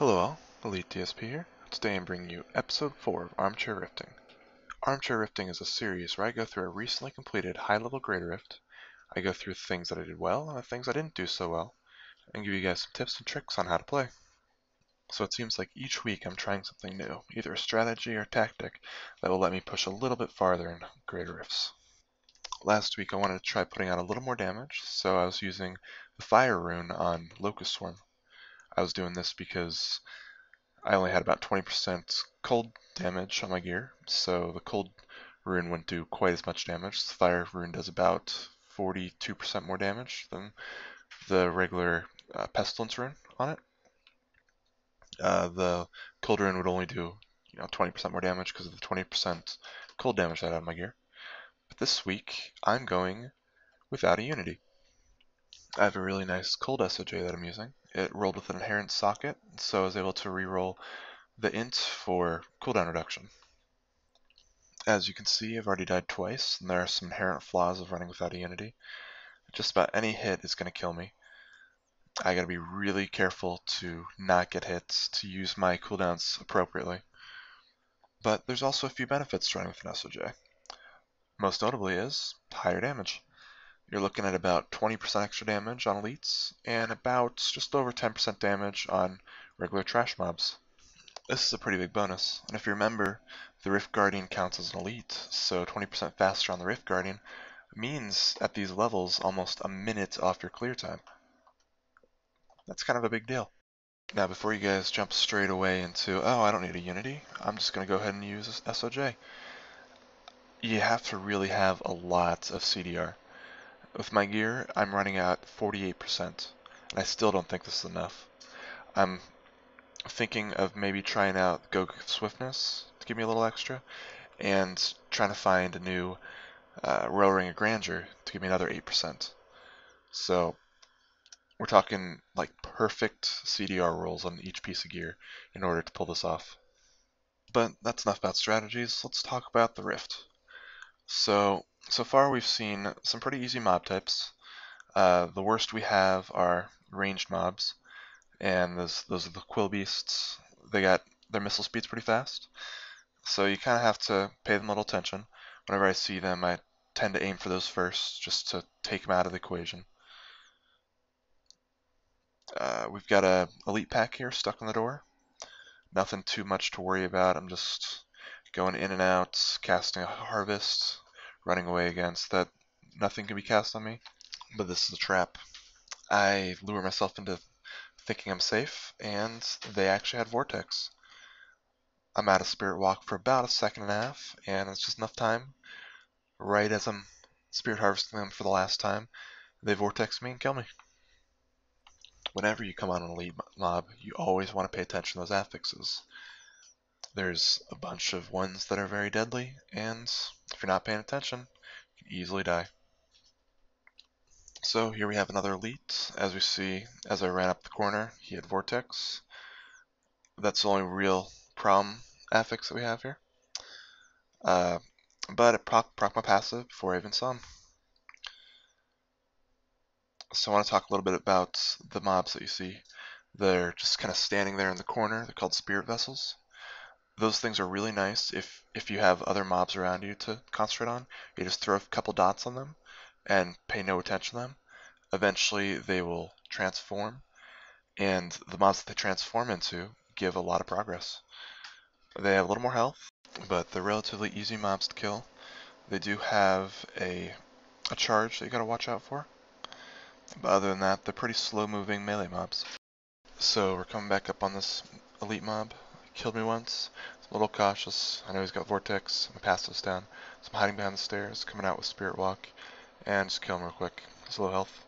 Hello all, Elite DSP here. Today I'm bringing you episode 4 of Armchair Rifting. Armchair Rifting is a series where I go through a recently completed high-level grade rift. I go through the things that I did well and the things I didn't do so well, and give you guys some tips and tricks on how to play. So it seems like each week I'm trying something new, either a strategy or tactic that will let me push a little bit farther in grade rifts. Last week I wanted to try putting out a little more damage, so I was using the Fire rune on Locust Swarm. I was doing this because I only had about 20% cold damage on my gear, so the cold rune wouldn't do quite as much damage. The fire rune does about 42% more damage than the regular pestilence rune on it. The cold rune would only do 20% more damage because of the 20% cold damage I had on my gear. But this week, I'm going without a unity. I have a really nice cold SOJ that I'm using. It rolled with an inherent socket, so I was able to reroll the int for cooldown reduction. As you can see, I've already died twice, and there are some inherent flaws of running without a unity. Just about any hit is going to kill me. I gotta be really careful to not get hit, to use my cooldowns appropriately. But there's also a few benefits to running with an SOJ. Most notably is higher damage. You're looking at about 20% extra damage on elites, and about just over 10% damage on regular trash mobs. This is a pretty big bonus, and if you remember, the Rift Guardian counts as an elite, so 20% faster on the Rift Guardian means at these levels almost a minute off your clear time. That's kind of a big deal. Now before you guys jump straight away into, oh, I don't need a unity, I'm just going to go ahead and use SOJ. You have to really have a lot of CDR. With my gear, I'm running at 48%, and I still don't think this is enough. I'm thinking of maybe trying out Go Swiftness to give me a little extra, and trying to find a new Royal Ring of Grandeur to give me another 8%. So we're talking like perfect CDR rolls on each piece of gear in order to pull this off. But that's enough about strategies, let's talk about the Rift. So far we've seen some pretty easy mob types. The worst we have are ranged mobs, and those are the Quill Beasts. They got their missile speed's pretty fast, so you kind of have to pay them a little attention. Whenever I see them, I tend to aim for those first, just to take them out of the equation. We've got a elite pack here stuck in the door. Nothing too much to worry about. I'm just going in and out, casting a harvest, running away against that. Nothing can be cast on me, but this is a trap. I lure myself into thinking I'm safe, and they actually had Vortex. I'm out of Spirit Walk for about a second and a half, and it's just enough time. Right as I'm Spirit Harvesting them for the last time, they Vortex me and kill me. Whenever you come on an elite mob, you always want to pay attention to those affixes. There's a bunch of ones that are very deadly, and if you're not paying attention, you can easily die. So here we have another elite. As we see, as I ran up the corner, he had Vortex. That's the only real problem affix that we have here. But it proc my passive before I even saw him. So I want to talk a little bit about the mobs that you see. They're just kind of standing there in the corner. They're called Spirit Vessels. Those things are really nice if you have other mobs around you to concentrate on. You just throw a couple dots on them and pay no attention to them. Eventually they will transform, and the mobs that they transform into give a lot of progress. They have a little more health, but they're relatively easy mobs to kill. They do have a charge that you gotta watch out for. But other than that, they're pretty slow moving melee mobs. So we're coming back up on this elite mob. He killed me once. I'm a little cautious. I know he's got Vortex. I'm gonna pass this down. So I'm hiding behind the stairs, coming out with Spirit Walk, and just kill him real quick. He's low health.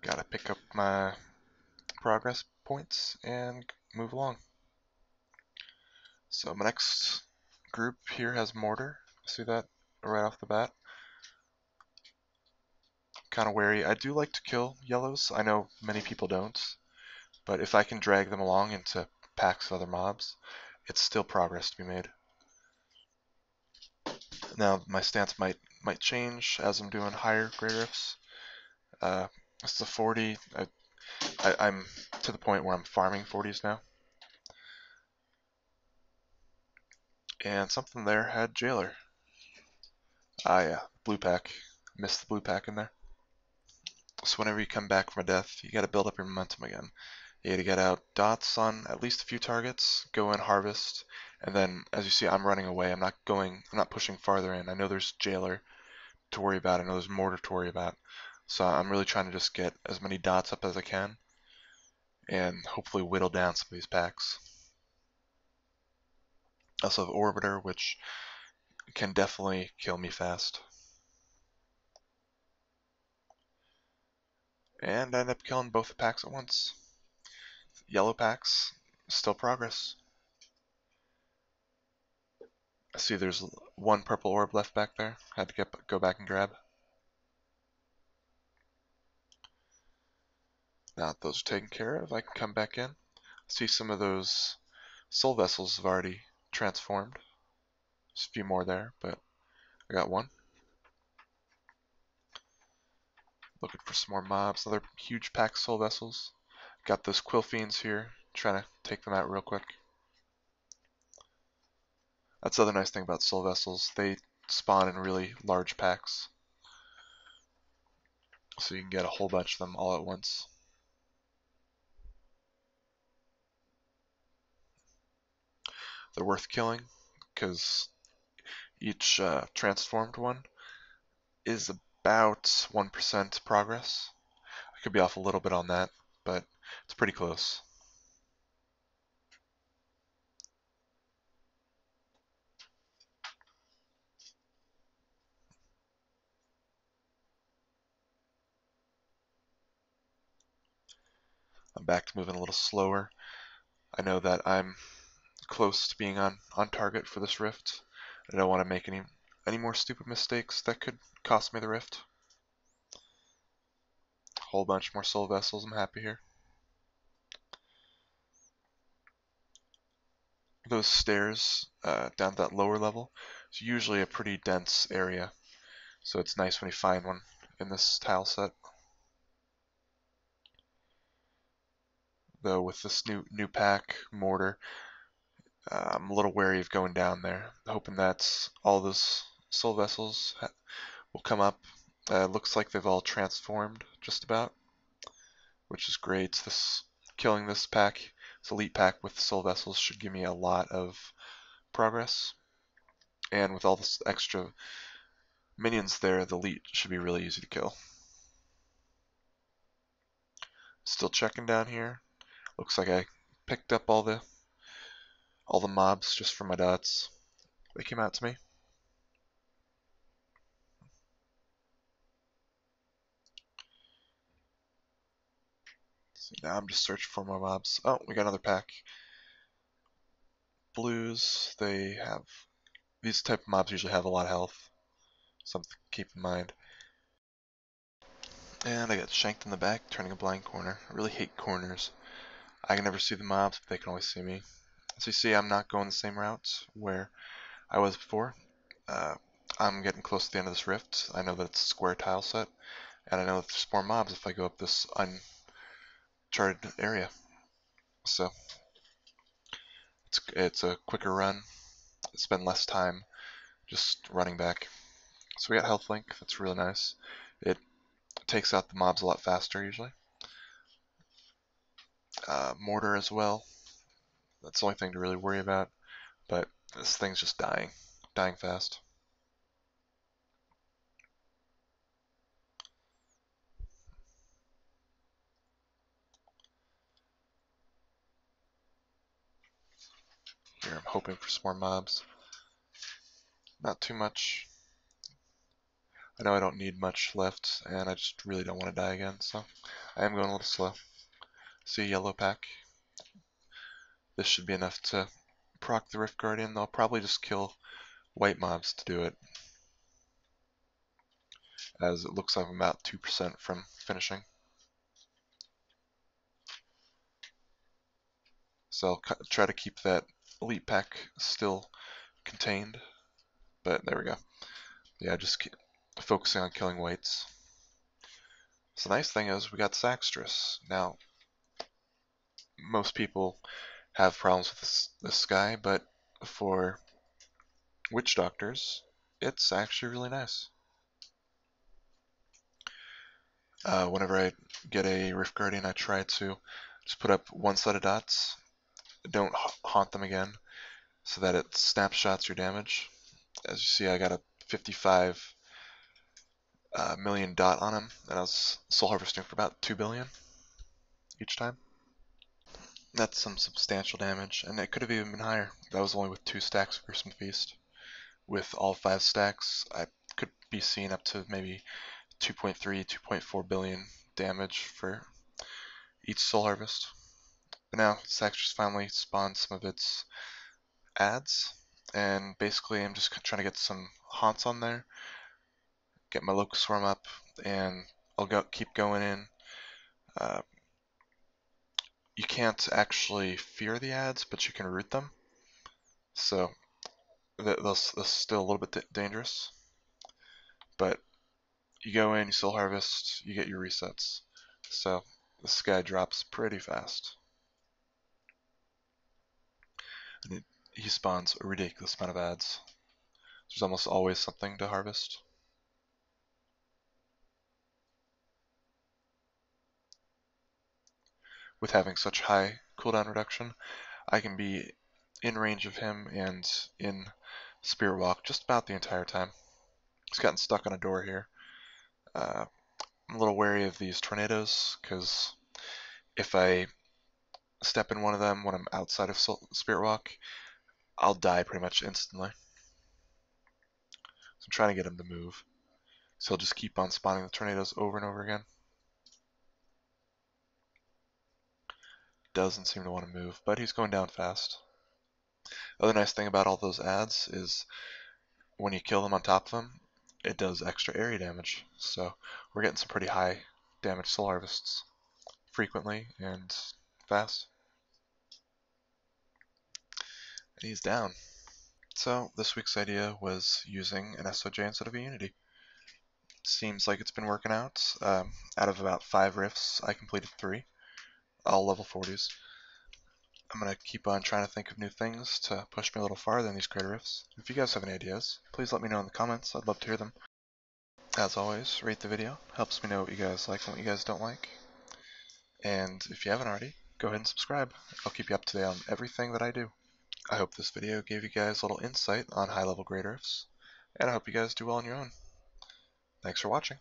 Gotta pick up my progress points and move along. So my next group here has Mortar. See that right off the bat? Kind of wary. I do like to kill yellows. I know many people don't, but if I can drag them along into packs of other mobs, it's still progress to be made. Now my stance might change as I'm doing higher grade rifts. It's a 40. I'm to the point where I'm farming 40s now. And something there had Jailer. Ah yeah, blue pack. Missed the blue pack in there. So whenever you come back from a death, you gotta build up your momentum again. You gotta get out dots on at least a few targets, go in, harvest, and then as you see I'm running away. I'm not pushing farther in. I know there's Jailer to worry about, I know there's Mortar to worry about. So I'm really trying to just get as many dots up as I can and hopefully whittle down some of these packs. I also have Orbiter, which can definitely kill me fast. And I end up killing both the packs at once. Yellow packs, still progress. I see there's one purple orb left back there. Had to go back and grab. Now that those are taken care of, I can come back in. See some of those soul vessels have already transformed. There's a few more there, but I got one. Looking for some more mobs. Another huge pack of soul vessels. Got those quill fiends here. Trying to take them out real quick. That's the other nice thing about soul vessels. They spawn in really large packs. So you can get a whole bunch of them all at once. They're worth killing because each transformed one is about 1% progress. I could be off a little bit on that, but it's pretty close. I'm back to moving a little slower. I know that I'm close to being on target for this rift. I don't want to make any more stupid mistakes that could cost me the rift. A whole bunch more soul vessels. I'm happy here. Those stairs down to that lower level is usually a pretty dense area, so it's nice when you find one in this tile set. Though with this new pack mortar, I'm a little wary of going down there, hoping that all those soul vessels will come up. Looks like they've all transformed just about, which is great. Killing this pack, this elite pack with soul vessels, should give me a lot of progress. And with all this extra minions there, the elite should be really easy to kill. Still checking down here. Looks like I picked up all the mobs just from my dots. They came out to me. So now I'm just searching for more mobs. Oh, we got another pack. Blues, these type of mobs usually have a lot of health. Something to keep in mind. And I got shanked in the back, turning a blind corner. I really hate corners. I can never see the mobs, but they can always see me. So you see I'm not going the same route where I was before. I'm getting close to the end of this rift. I know that it's a square tile set, and I know that there's more mobs if I go up this uncharted area. So it's a quicker run. Spend less time just running back. So we got health link. That's really nice. It takes out the mobs a lot faster usually. Mortar as well. That's the only thing to really worry about. But this thing's just dying fast. Here I'm hoping for some more mobs. Not too much. I know I don't need much left, and I just really don't want to die again, so I am going a little slow. See a yellow pack. This should be enough to proc the Rift Guardian. They'll probably just kill white mobs to do it, as it looks like I'm about 2% from finishing. So I'll try to keep that elite pack still contained, but there we go. Yeah, just keep focusing on killing whites. So the nice thing is we got Saxtress. Now, most people have problems with this guy, but for witch doctors, it's actually really nice. Whenever I get a Rift Guardian, I try to just put up one set of dots, don't haunt them again, so that it snapshots your damage. As you see, I got a 55 million dot on him, and I was soul harvesting for about 2 billion each time. That's some substantial damage, and it could have even been higher. That was only with 2 stacks of Gruesome Feast. With all 5 stacks, I could be seeing up to maybe 2.3, 2.4 billion damage for each soul harvest. But now, Sax just finally spawned some of its ads, and basically I'm just trying to get some haunts on there, get my locust swarm up, and I'll keep going in. You can't actually fear the ads, but you can root them, so that's still a little bit dangerous. But you go in, you still harvest, you get your resets. So this guy drops pretty fast. And he spawns a ridiculous amount of ads. There's almost always something to harvest. With having such high cooldown reduction, I can be in range of him and in Spirit Walk just about the entire time. He's gotten stuck on a door here. I'm a little wary of these tornadoes, because if I step in one of them when I'm outside of Spirit Walk, I'll die pretty much instantly. So I'm trying to get him to move. So he'll just keep on spawning the tornadoes over and over again. Doesn't seem to want to move, but he's going down fast. The other nice thing about all those ads is when you kill them on top of them, it does extra area damage. So we're getting some pretty high damage soul harvests frequently and fast. And he's down. So this week's idea was using an SOJ instead of a Unity. Seems like it's been working out. Out of about 5 rifts, I completed 3, all level 40s. I'm going to keep on trying to think of new things to push me a little farther in these greater rifts. If you guys have any ideas, please let me know in the comments. I'd love to hear them. As always, rate the video. Helps me know what you guys like and what you guys don't like. And if you haven't already, go ahead and subscribe. I'll keep you up to date on everything that I do. I hope this video gave you guys a little insight on high-level greater rifts, and I hope you guys do well on your own. Thanks for watching.